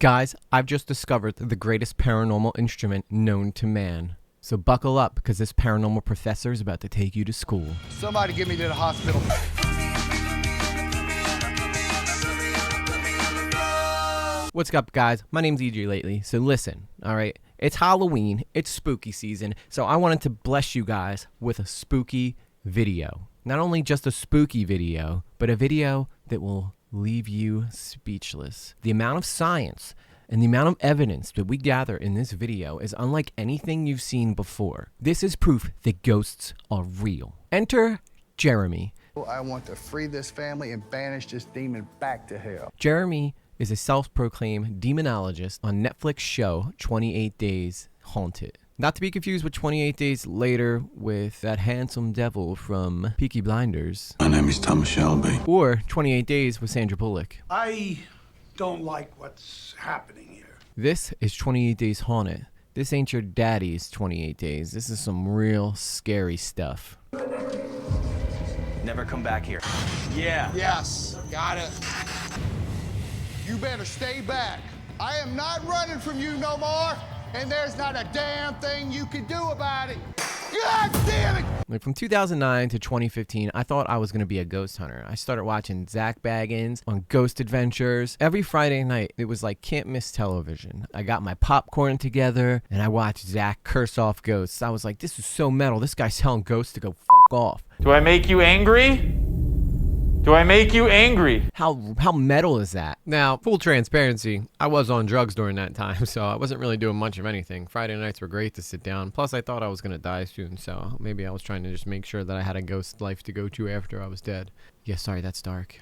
Guys, I've just discovered the greatest paranormal instrument known to man. So buckle up, because this paranormal professor is about to take you to school. Somebody get me to the hospital. What's up, guys? My name's EJ Lately, so listen, alright? It's Halloween, it's spooky season, so I wanted to bless you guys with a spooky video. Not only just a spooky video, but a video that will leave you speechless. The amount of science and the amount of evidence that we gather in this video is unlike anything you've seen before. This is proof that ghosts are real. Enter Jeremy. I want to free this family and banish this demon back to hell. Jeremy is a self-proclaimed demonologist on Netflix show 28 Days Haunted. Not to be confused with 28 Days Later with that handsome devil from Peaky Blinders. My name is Thomas Shelby. Or 28 Days with Sandra Bullock. I don't like what's happening here. This is 28 Days Haunted. This ain't your daddy's 28 Days. This is some real scary stuff. Never come back here. Yeah. Yes, got it. You better stay back. I am not running from you no more, and there's not a damn thing you can do about it. God damn it! Like from 2009 to 2015, I thought I was going to be a ghost hunter. I started watching Zach Baggins on Ghost Adventures. Every Friday night, it was like can't miss television. I got my popcorn together, and I watched Zach curse off ghosts. I was like, this is so metal. This guy's telling ghosts to go fuck off. Do I make you angry? Do I make you angry? How metal is that? Now, full transparency, I was on drugs during that time, so I wasn't really doing much of anything. Friday nights were great to sit down. Plus, I thought I was going to die soon, so maybe I was trying to just make sure that I had a ghost life to go to after I was dead. Yeah, sorry, that's dark,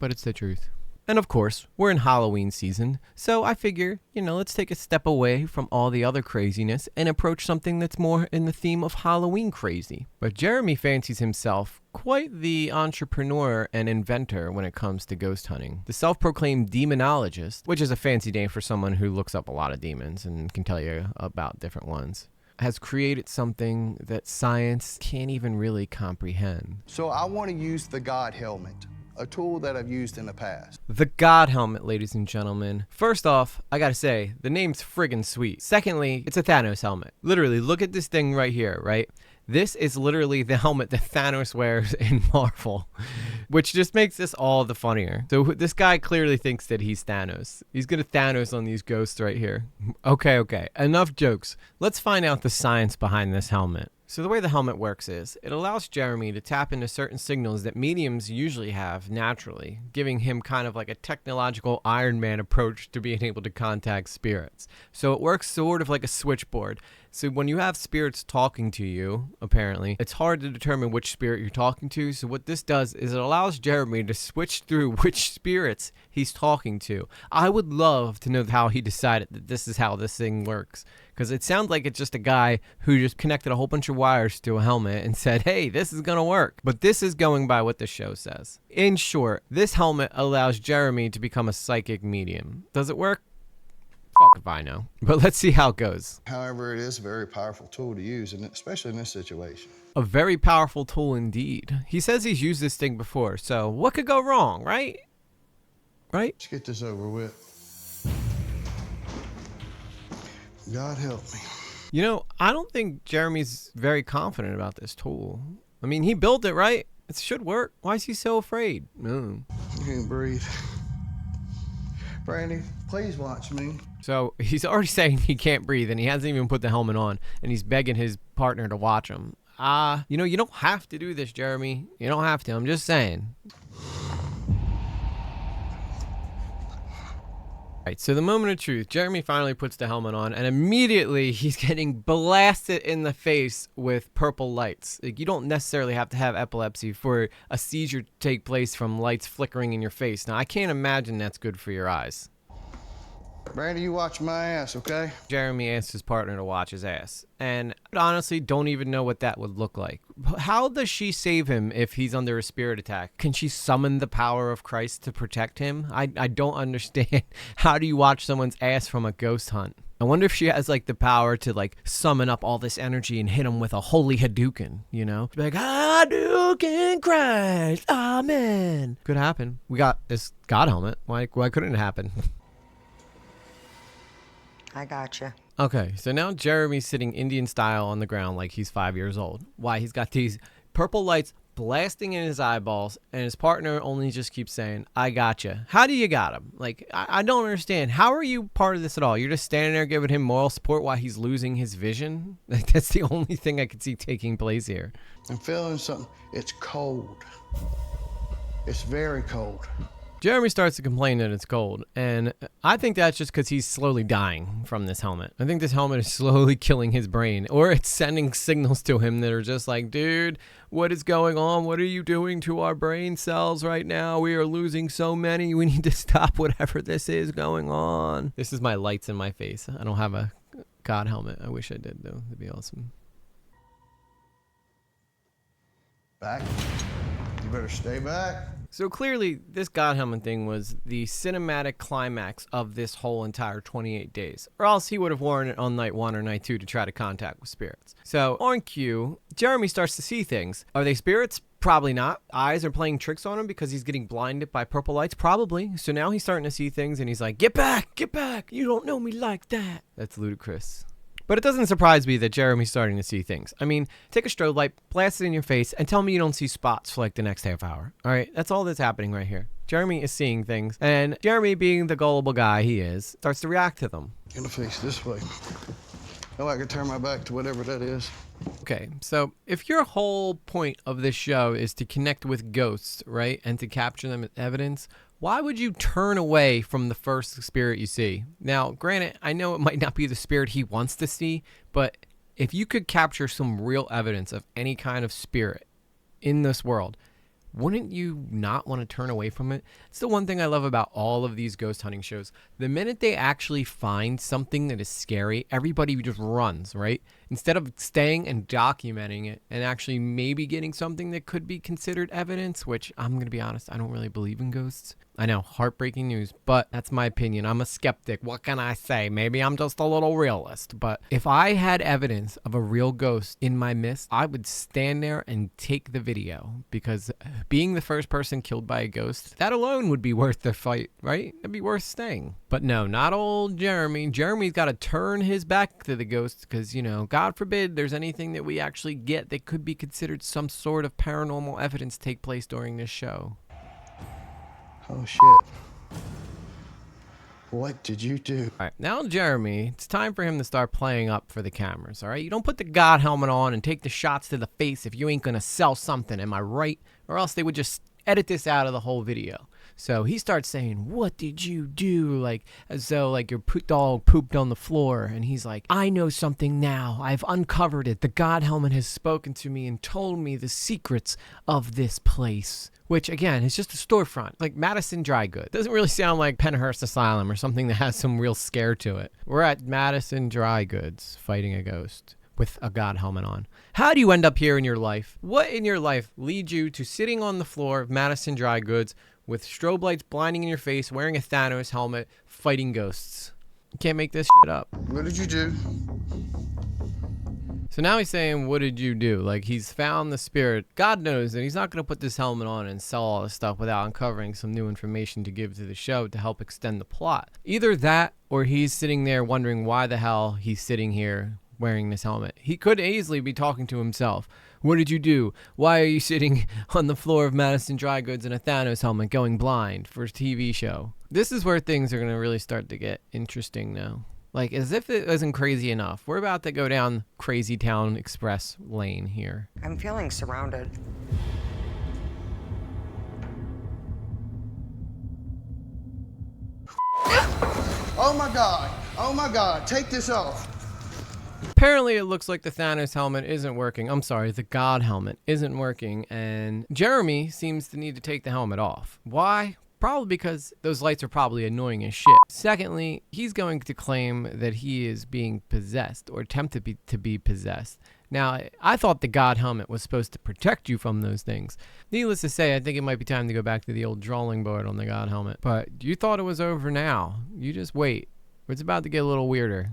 but it's the truth. And of course, we're in Halloween season, so I figure, let's take a step away from all the other craziness and approach something that's more in the theme of Halloween crazy. But Jeremy fancies himself quite the entrepreneur and inventor when it comes to ghost hunting. The self-proclaimed demonologist, which is a fancy name for someone who looks up a lot of demons and can tell you about different ones, has created something that science can't even really comprehend. So I want to use the God helmet, a tool that I've used in the past. The God helmet, ladies and gentlemen. First off, I gotta say, the name's friggin' sweet. Secondly, it's a Thanos helmet. Literally, look at this thing right here, right? This is literally the helmet that Thanos wears in Marvel, which just makes this all the funnier. So this guy clearly thinks that he's Thanos. He's gonna Thanos on these ghosts right here. Okay, enough jokes. Let's find out the science behind this helmet. So the way the helmet works is, it allows Jeremy to tap into certain signals that mediums usually have naturally, giving him kind of like a technological Iron Man approach to being able to contact spirits. So it works sort of like a switchboard. So when you have spirits talking to you, apparently, it's hard to determine which spirit you're talking to. So what this does is it allows Jeremy to switch through which spirits he's talking to. I would love to know how he decided that this is how this thing works. Because it sounds like it's just a guy who just connected a whole bunch of wires to a helmet and said, hey, this is going to work. But this is going by what the show says. In short, this helmet allows Jeremy to become a psychic medium. Does it work? Fuck if I know. But let's see how it goes. However, it is a very powerful tool to use, and especially in this situation. A very powerful tool indeed. He says he's used this thing before, so what could go wrong, right? Right? Let's get this over with. God help me. I don't think Jeremy's very confident about this tool. I mean, he built it, right? It should work. Why is he so afraid? You can't breathe. Brandy, please watch me. So he's already saying he can't breathe, and he hasn't even put the helmet on, and he's begging his partner to watch him. You don't have to do this, Jeremy. You don't have to. I'm just saying. Right, so the moment of truth, Jeremy finally puts the helmet on, and immediately he's getting blasted in the face with purple lights. Like, you don't necessarily have to have epilepsy for a seizure to take place from lights flickering in your face. Now, I can't imagine that's good for your eyes. Brandy, you watch my ass, okay? Jeremy asked his partner to watch his ass, and I honestly don't even know what that would look like. How does she save him if he's under a spirit attack? Can she summon the power of Christ to protect him? I don't understand. How do you watch someone's ass from a ghost hunt? I wonder if she has like the power to like summon up all this energy and hit him with a holy Hadouken, Be like, Hadouken Christ, amen. Could happen. We got this God helmet. Why couldn't it happen? I gotcha. Okay, so now Jeremy's sitting Indian style on the ground like he's 5 years old. Why? He's got these purple lights blasting in his eyeballs, and his partner only just keeps saying, I gotcha. How do you got him? Like, I don't understand. How are you part of this at all? You're just standing there giving him moral support while he's losing his vision? Like, that's the only thing I could see taking place here. I'm feeling something. It's cold. It's very cold. Jeremy starts to complain that it's cold, and I think that's just because he's slowly dying from this helmet. I think this helmet is slowly killing his brain, or it's sending signals to him that are just like, dude, what is going on? What are you doing to our brain cells right now? We are losing so many. We need to stop whatever this is going on. This is my lights in my face. I don't have a God helmet. I wish I did, though. That'd be awesome. Back. You better stay back. So clearly, this God helmet thing was the cinematic climax of this whole entire 28 days. Or else he would have worn it on night 1 or night 2 to try to contact with spirits. So on cue, Jeremy starts to see things. Are they spirits? Probably not. Eyes are playing tricks on him because he's getting blinded by purple lights? Probably. So now he's starting to see things and he's like, get back, get back. You don't know me like that. That's ludicrous. But it doesn't surprise me that Jeremy's starting to see things. I mean, take a strobe light, blast it in your face, and tell me you don't see spots for like the next half hour. All right, that's all that's happening right here. Jeremy is seeing things, and Jeremy, being the gullible guy he is, starts to react to them. Gonna face this way. Oh, I can turn my back to whatever that is. Okay, so if your whole point of this show is to connect with ghosts, right, and to capture them as evidence, why would you turn away from the first spirit you see? Now, granted, I know it might not be the spirit he wants to see, but if you could capture some real evidence of any kind of spirit in this world, wouldn't you not want to turn away from it? It's the one thing I love about all of these ghost hunting shows. The minute they actually find something that is scary, everybody just runs, right? Instead of staying and documenting it and actually maybe getting something that could be considered evidence, which I'm going to be honest, I don't really believe in ghosts. I know, heartbreaking news, but that's my opinion. I'm a skeptic. What can I say? Maybe I'm just a little realist. But if I had evidence of a real ghost in my midst, I would stand there and take the video, because being the first person killed by a ghost, that alone would be worth the fight, right? It'd be worth staying. But no, not old Jeremy. Jeremy's got to turn his back to the ghost because, you know, God forbid there's anything that we actually get that could be considered some sort of paranormal evidence take place during this show. Oh, shit. What did you do? All right, now Jeremy, it's time for him to start playing up for the cameras, all right? You don't put the God helmet on and take the shots to the face if you ain't gonna sell something, am I right? Or else they would just edit this out of the whole video. So he starts saying, what did you do? Like, as though like your dog pooped on the floor. And he's like, I know something now. I've uncovered it. The God helmet has spoken to me and told me the secrets of this place. Which, again, is just a storefront. Like Madison Dry Goods. Doesn't really sound like Penhurst Asylum or something that has some real scare to it. We're at Madison Dry Goods fighting a ghost with a God helmet on. How do you end up here in your life? What in your life leads you to sitting on the floor of Madison Dry Goods with strobe lights blinding in your face, wearing a Thanos helmet, fighting ghosts? You can't make this shit up. What did you do? So now he's saying, what did you do? Like, he's found the spirit. God knows that he's not going to put this helmet on and sell all this stuff without uncovering some new information to give to the show to help extend the plot. Either that, or he's sitting there wondering why the hell he's sitting here wearing this helmet. He could easily be talking to himself. What did you do? Why are you sitting on the floor of Madison Dry Goods in a Thanos helmet going blind for a TV show? This is where things are going to really start to get interesting now. Like, as if it wasn't crazy enough, we're about to go down Crazy Town Express lane here. I'm feeling surrounded. Oh my God. Oh my God. Take this off. Apparently, it looks like the Thanos helmet isn't working. I'm sorry, the God helmet isn't working, and Jeremy seems to need to take the helmet off. Why? Probably because those lights are probably annoying as shit. Secondly, he's going to claim that he is being possessed or attempted to be possessed. Now, I thought the God helmet was supposed to protect you from those things. Needless to say, I think it might be time to go back to the old drawing board on the God helmet. But you thought it was over now. You just wait. It's about to get a little weirder.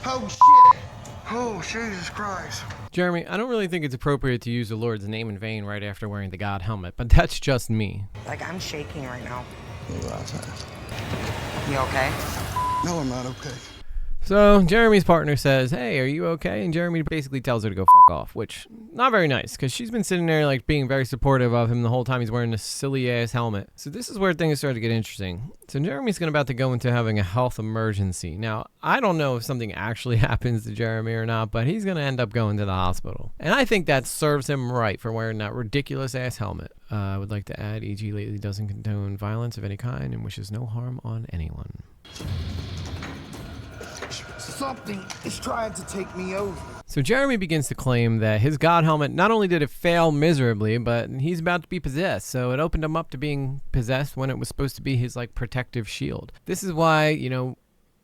Oh, shit. Oh, Jesus Christ. Jeremy, I don't really think it's appropriate to use the Lord's name in vain right after wearing the God helmet, but that's just me. Like, I'm shaking right now. You outside. You okay? No, I'm not okay. So Jeremy's partner says, hey, are you okay? And Jeremy basically tells her to go fuck off, which not very nice because she's been sitting there like being very supportive of him the whole time he's wearing this silly ass helmet. So this is where things start to get interesting. So Jeremy's about to go into having a health emergency. Now, I don't know if something actually happens to Jeremy or not, but he's going to end up going to the hospital. And I think that serves him right for wearing that ridiculous ass helmet. I would like to add, E.G. lately doesn't condone violence of any kind and wishes no harm on anyone. Something is trying to take me over. So Jeremy begins to claim that his god helmet, not only did it fail miserably, but he's about to be possessed. So it opened him up to being possessed when it was supposed to be his like protective shield. This is why,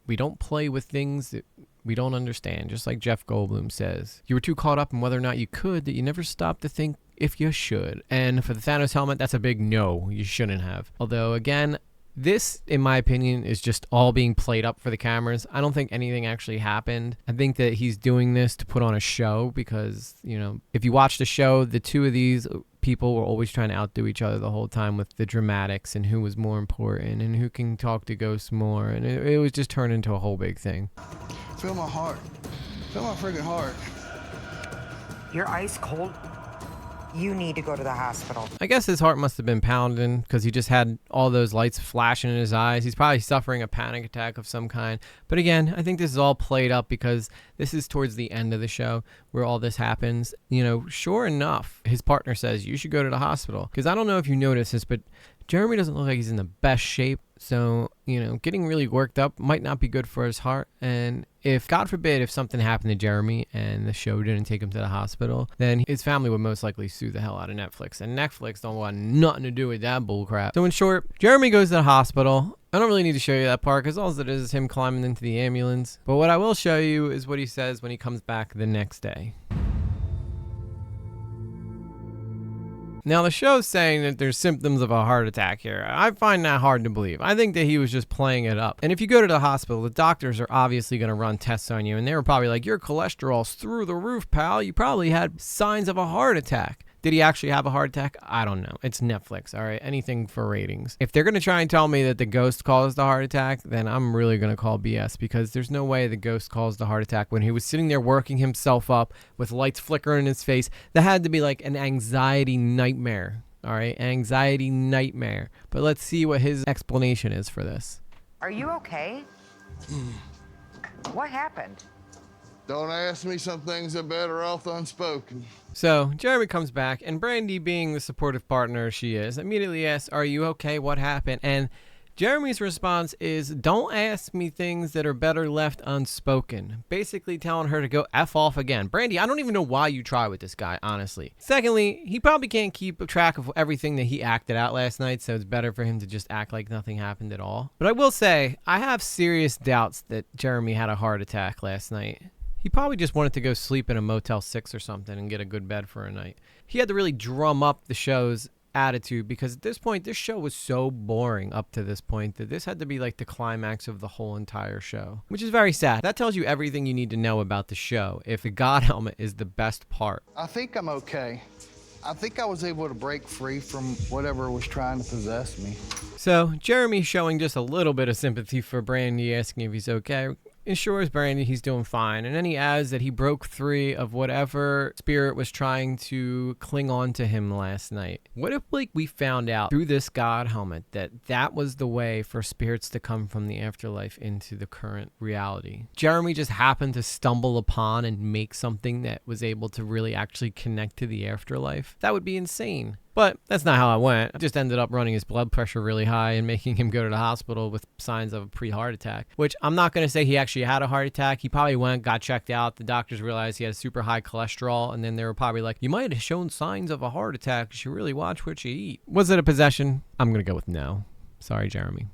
we don't play with things that we don't understand. Just like Jeff Goldblum says, you were too caught up in whether or not you could that you never stopped to think if you should. And for the Thanos helmet, that's a big no, you shouldn't have. Although again, this, in my opinion, is just all being played up for the cameras. I don't think anything actually happened. I think that he's doing this to put on a show because, if you watch the show, the two of these people were always trying to outdo each other the whole time with the dramatics and who was more important and who can talk to ghosts more. And it was just turned into a whole big thing. Feel my heart. Feel my freaking heart. You're ice cold. You need to go to the hospital. I guess his heart must have been pounding because he just had all those lights flashing in his eyes. He's probably suffering a panic attack of some kind. But again, I think this is all played up because this is towards the end of the show where all this happens. Sure enough, his partner says, you should go to the hospital. Because I don't know if you noticed this, but Jeremy doesn't look like he's in the best shape. So, getting really worked up might not be good for his heart. And if, God forbid, if something happened to Jeremy and the show didn't take him to the hospital, then his family would most likely sue the hell out of Netflix. And Netflix don't want nothing to do with that bullcrap. So in short, Jeremy goes to the hospital. I don't really need to show you that part because all it is him climbing into the ambulance. But what I will show you is what he says when he comes back the next day. Now, the show's saying that there's symptoms of a heart attack here. I find that hard to believe. I think that he was just playing it up. And if you go to the hospital, the doctors are obviously going to run tests on you. And they were probably like, your cholesterol's through the roof, pal. You probably had signs of a heart attack. Did he actually have a heart attack? I don't know. It's Netflix, all right? Anything for ratings. If they're going to try and tell me that the ghost caused the heart attack, then I'm really going to call BS because there's no way the ghost caused the heart attack when he was sitting there working himself up with lights flickering in his face. That had to be like an anxiety nightmare, all right? Anxiety nightmare. But let's see what his explanation is for this. Are you okay? What happened? Don't ask me, some things are better off unspoken. So Jeremy comes back, and Brandy, being the supportive partner she is, immediately asks, are you okay? What happened? And Jeremy's response is, don't ask me things that are better left unspoken. Basically telling her to go F off again. Brandy, I don't even know why you try with this guy, honestly. Secondly, he probably can't keep track of everything that he acted out last night, so it's better for him to just act like nothing happened at all. But I will say, I have serious doubts that Jeremy had a heart attack last night. He probably just wanted to go sleep in a Motel 6 or something and get a good bed for a night. He had to really drum up the show's attitude because at this point, this show was so boring up to this point that this had to be like the climax of the whole entire show, which is very sad. That tells you everything you need to know about the show if the God helmet is the best part. I think I'm okay. I think I was able to break free from whatever was trying to possess me. So Jeremy showing just a little bit of sympathy for Brandy, asking if he's okay. Assures Brandy he's doing fine, and then he adds that he broke free of whatever spirit was trying to cling on to him last night. What if we found out through this God helmet that was the way for spirits to come from the afterlife into the current reality? Jeremy just happened to stumble upon and make something that was able to really actually connect to the afterlife. That would be insane. But that's not how it went. I just ended up running his blood pressure really high and making him go to the hospital with signs of a pre-heart attack, which I'm not going to say he actually had a heart attack. He probably went, got checked out. The doctors realized he had super high cholesterol, and then they were probably like, you might have shown signs of a heart attack. You should really watch what you eat. Was it a possession? I'm going to go with no. Sorry, Jeremy.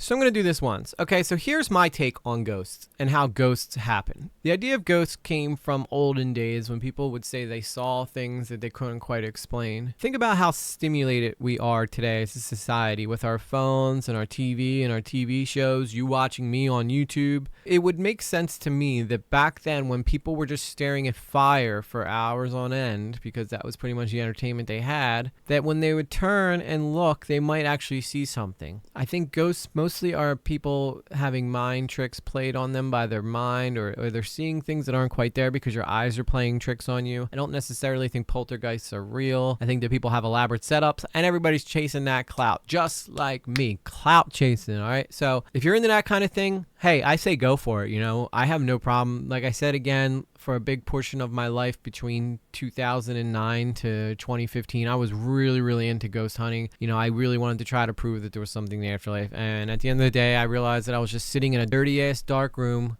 So I'm going to do this once. Okay, so here's my take on ghosts and how ghosts happen. The idea of ghosts came from olden days when people would say they saw things that they couldn't quite explain. Think about how stimulated we are today as a society with our phones and our TV shows, you watching me on YouTube. It would make sense to me that back then when people were just staring at fire for hours on end, because that was pretty much the entertainment they had, that when they would turn and look, they might actually see something. I think ghosts most mostly are people having mind tricks played on them by their mind, or they're seeing things that aren't quite there because your eyes are playing tricks on you. I don't necessarily think poltergeists are real. I think that people have elaborate setups and everybody's chasing that clout, just like me. Clout chasing, all right? So if you're into that kind of thing, hey, I say go for it, you know? I have no problem. Like I said again, for a big portion of my life between 2009 to 2015, I was really, really into ghost hunting. You know, I really wanted to try to prove that there was something in the afterlife. And at the end of the day, I realized that I was just sitting in a dirty-ass dark room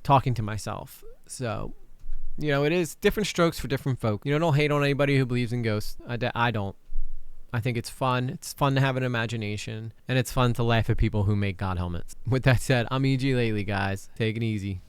talking to myself. So, you know, it is different strokes for different folk. You know, don't hate on anybody who believes in ghosts. I don't. I think it's fun. It's fun to have an imagination. And it's fun to laugh at people who make God helmets. With that said, I'm EG Lately, guys. Take it easy.